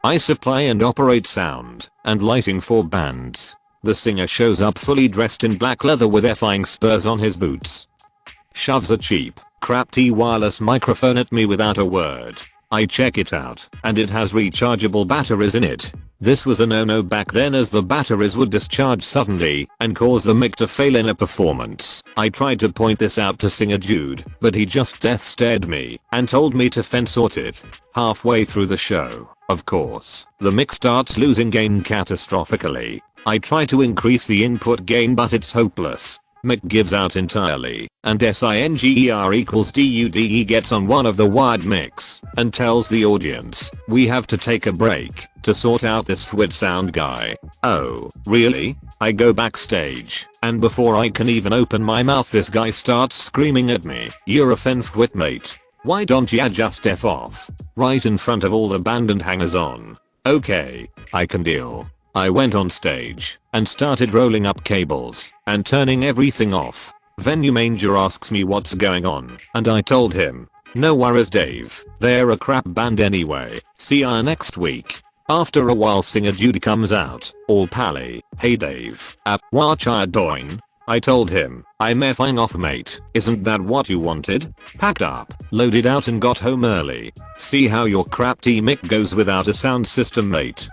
I supply and operate sound and lighting for bands. The singer shows up fully dressed in black leather with effing spurs on his boots. Shoves a cheap, crappy wireless microphone at me without a word. I check it out, and it has rechargeable batteries in it. This was a no-no back then, as the batteries would discharge suddenly and cause the mic to fail in a performance. I tried to point this out to singer Jude, but he just death stared me and told me to fence sort it. Halfway through the show, of course, the mic starts losing gain catastrophically. I try to increase the input gain, but it's hopeless. Mic gives out entirely, and SINGER equals DUDE gets on one of the wired mics and tells the audience, "We have to take a break to sort out this fwit sound guy." Oh, really? I go backstage, and before I can even open my mouth, this guy starts screaming at me, "You're a fwit mate. Why don't ya just F off?" Right in front of all the band and hangers on. Okay, I can deal. I went on stage and started rolling up cables and turning everything off. Venue manager asks me what's going on, and I told him, "No worries Dave, they're a crap band anyway, see ya next week." After a while singer Jude comes out, all pally, "Hey Dave, what ya doing?" I told him, "I'm effing off mate, isn't that what you wanted?" Packed up, loaded out and got home early. See how your crappy mic goes without a sound system, mate.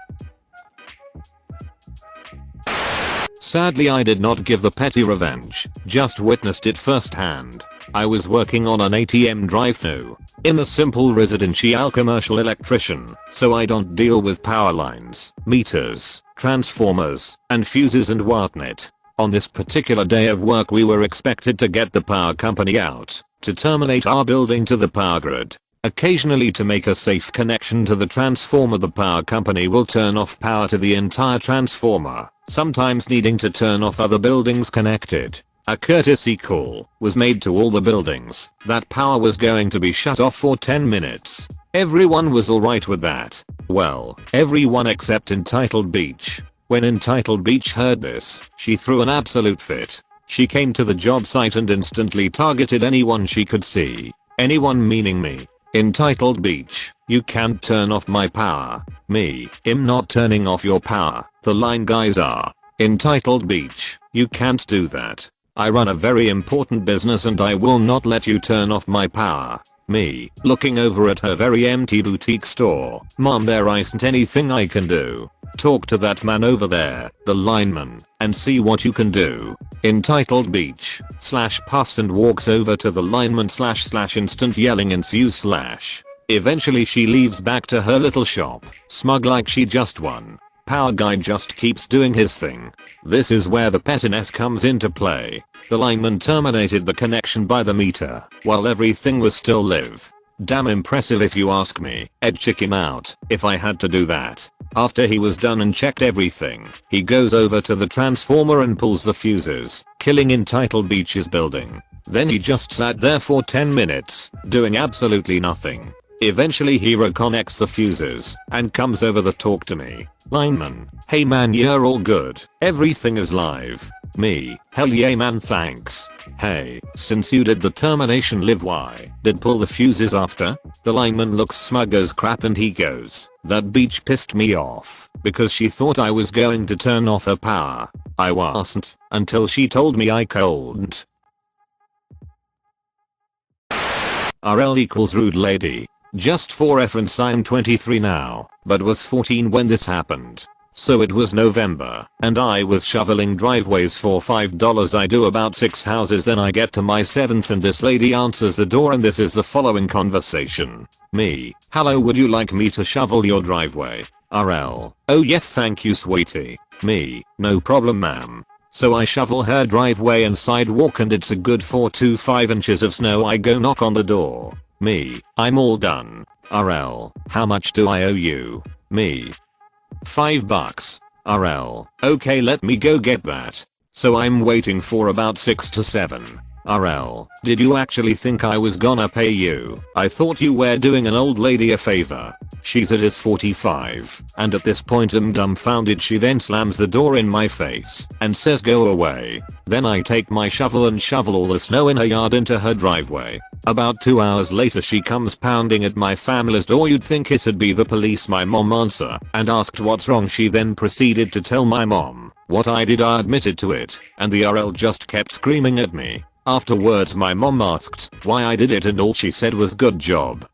Sadly, I did not give the petty revenge, just witnessed it firsthand. I was working on an ATM drive-thru. I'm a simple residential commercial electrician, so I don't deal with power lines, meters, transformers, and fuses and whatnot. On this particular day of work, we were expected to get the power company out to terminate our building to the power grid. Occasionally, to make a safe connection to the transformer, the power company will turn off power to the entire transformer, sometimes needing to turn off other buildings connected. A courtesy call was made to all the buildings that power was going to be shut off for 10 minutes. Everyone was alright with that. Well, everyone except Entitled Beach. When Entitled Beach heard this, she threw an absolute fit. She came to the job site and instantly targeted anyone she could see. Anyone meaning me. Entitled Beach, "You can't turn off my power." Me, "I'm not turning off your power, the line guys are." Entitled Beach, "You can't do that. I run a very important business and I will not let you turn off my power." Me, looking over at her very empty boutique store, "Mom, there isn't anything I can do. Talk to that man over there, the lineman, and see what you can do." Entitled Beach / puffs and walks over to the lineman / instant yelling ensues / eventually she leaves back to her little shop, smug like she just won. Power guy just keeps doing his thing. This is where the pettiness comes into play. The lineman terminated the connection by the meter while everything was still live. Damn impressive if you ask me. I'd check him out if I had to do that. After he was done and checked everything, he goes over to the transformer and pulls the fuses, killing Entitled Beach's building. Then he just sat there for 10 minutes, doing absolutely nothing. Eventually he reconnects the fuses and comes over to talk to me. Lineman, "Hey man, you're all good. Everything is live." Me, "Hell yeah man, thanks. Hey, since you did the termination live, why did pull the fuses after?" The lineman looks smug as crap and he goes, "That Beach pissed me off because she thought I was going to turn off her power. I wasn't until she told me I couldn't." RL equals rude lady. Just for reference, I'm 23 now, but was 14 when this happened. So it was November, and I was shoveling driveways for $5. I do about 6 houses, then I get to my 7th and this lady answers the door and this is the following conversation. Me, "Hello, would you like me to shovel your driveway?" RL, "Oh yes thank you sweetie." Me, "No problem ma'am." So I shovel her driveway and sidewalk and it's a good 4 to 5 inches of snow. I go knock on the door. Me, "I'm all done." RL, "How much do I owe you?" Me, $5. RL, "Okay, let me go get that." So I'm waiting for about 6 to 7. RL, "Did you actually think I was gonna pay you? I thought you were doing an old lady a favor." She's at is 45, and at this point I'm dumbfounded. She then slams the door in my face and says go away. Then I take my shovel and shovel all the snow in her yard into her driveway. About 2 hours later she comes pounding at my family's door. You'd think it'd be the police. My mom answered and asked what's wrong. She then proceeded to tell my mom what I did. I admitted to it and the RL just kept screaming at me. Afterwards my mom asked why I did it and all she said was good job.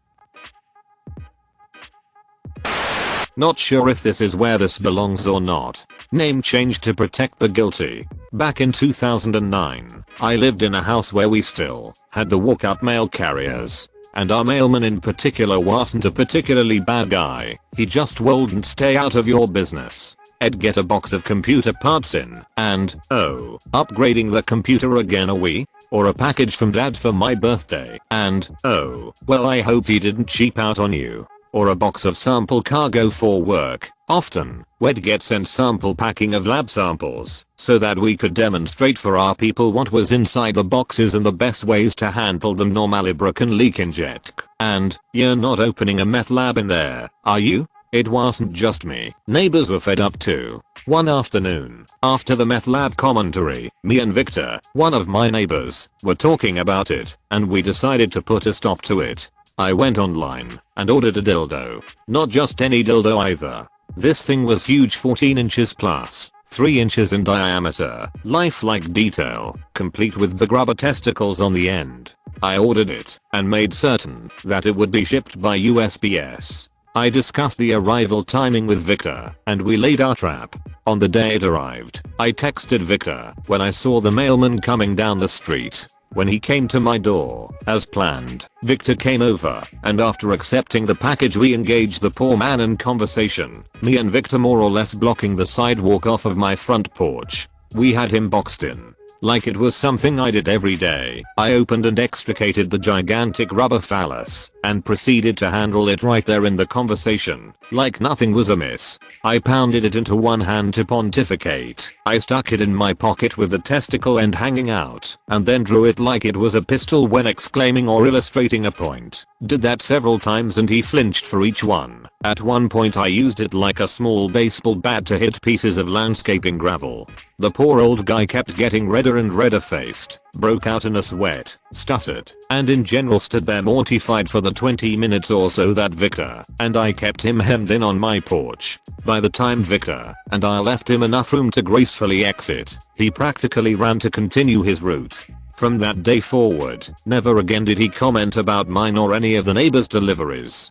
Not sure if this is where this belongs or not. Name changed to protect the guilty. Back in 2009, I lived in a house where we still had the walkout mail carriers. And our mailman in particular wasn't a particularly bad guy. He just wouldn't stay out of your business. I'd get a box of computer parts in and, oh, upgrading the computer again, are we? Or a package from dad for my birthday and, oh, well I hope he didn't cheap out on you. Or a box of sample cargo for work. Often, we'd get sent sample packing of lab samples so that we could demonstrate for our people what was inside the boxes and the best ways to handle them. Normally broken leak inject. And, you're not opening a meth lab in there, are you? It wasn't just me. Neighbors were fed up too. One afternoon, after the meth lab commentary, me and Victor, one of my neighbors, were talking about it, and we decided to put a stop to it. I went online and ordered a dildo. Not just any dildo either. This thing was huge, 14 inches plus, 3 inches in diameter, lifelike detail, complete with big rubber testicles on the end. I ordered it and made certain that it would be shipped by USPS. I discussed the arrival timing with Victor and we laid our trap. On the day it arrived, I texted Victor when I saw the mailman coming down the street. When he came to my door, as planned, Victor came over, and after accepting the package we engaged the poor man in conversation, me and Victor more or less blocking the sidewalk off of my front porch. We had him boxed in. Like it was something I did every day. I opened and extricated the gigantic rubber phallus, and proceeded to handle it right there in the conversation, like nothing was amiss. I pounded it into one hand to pontificate. I stuck it in my pocket with the testicle end hanging out, and then drew it like it was a pistol when exclaiming or illustrating a point. Did that several times and he flinched for each one. At one point I used it like a small baseball bat to hit pieces of landscaping gravel. The poor old guy kept getting redder and redder faced, broke out in a sweat, stuttered, and in general stood there mortified for the 20 minutes or so that Victor and I kept him hemmed in on my porch. By the time Victor and I left him enough room to gracefully exit, he practically ran to continue his route. From that day forward, never again did he comment about mine or any of the neighbors' deliveries.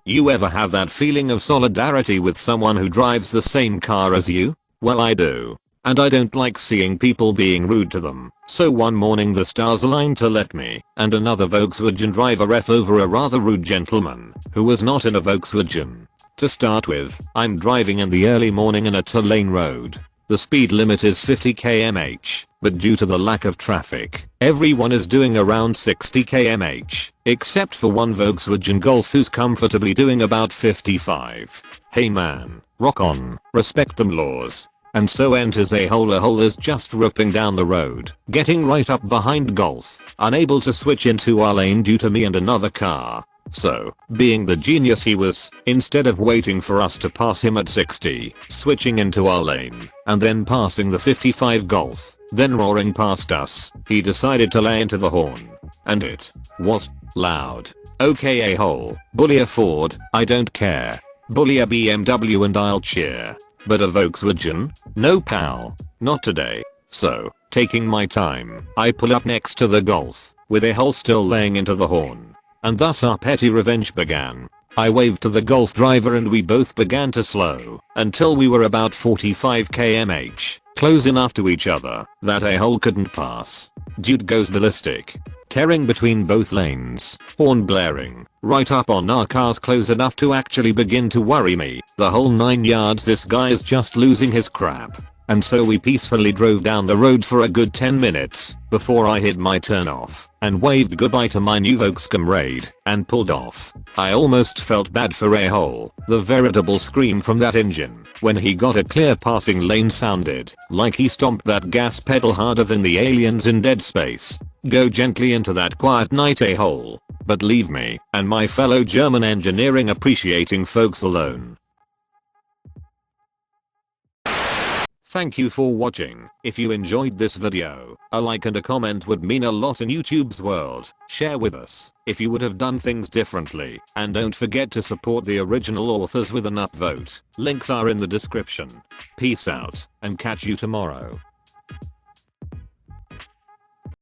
You ever have that feeling of solidarity with someone who drives the same car as you? Well, I do. And I don't like seeing people being rude to them. So one morning the stars aligned to let me and another Volkswagen driver F over a rather rude gentleman who was not in a Volkswagen. To start with, I'm driving in the early morning in a 2-lane road. The speed limit is 50 km/h, but due to the lack of traffic, everyone is doing around 60 km/h, except for one Volkswagen Golf who's comfortably doing about 55. Hey man, rock on, respect them laws. And so enters a hole is just ripping down the road, getting right up behind Golf, unable to switch into our lane due to me and another car. So, being the genius he was, instead of waiting for us to pass him at 60, switching into our lane, and then passing the 55 Golf, then roaring past us, he decided to lay into the horn. And it was loud. Okay, a-hole, bully a Ford, I don't care. Bully a BMW and I'll cheer. But a Volkswagen? No pal, not today. So, taking my time, I pull up next to the Golf, with a-hole still laying into the horn. And thus our petty revenge began. I waved to the Golf driver and we both began to slow until we were about 45 km/h, close enough to each other that a-hole couldn't pass. Dude goes ballistic, tearing between both lanes, horn blaring, right up on our cars close enough to actually begin to worry me. The whole 9 yards, this guy is just losing his crap. And so we peacefully drove down the road for a good 10 minutes before I hit my turnoff and waved goodbye to my new Volkskamrade and pulled off. I almost felt bad for a-hole. The veritable scream from that engine when he got a clear passing lane sounded like he stomped that gas pedal harder than the aliens in Dead Space. Go gently into that quiet night, a-hole, but leave me and my fellow German engineering appreciating folks alone. Thank you for watching. If you enjoyed this video, a like and a comment would mean a lot in YouTube's world. Share with us if you would have done things differently, and don't forget to support the original authors with an upvote. Links are in the description. Peace out, and catch you tomorrow.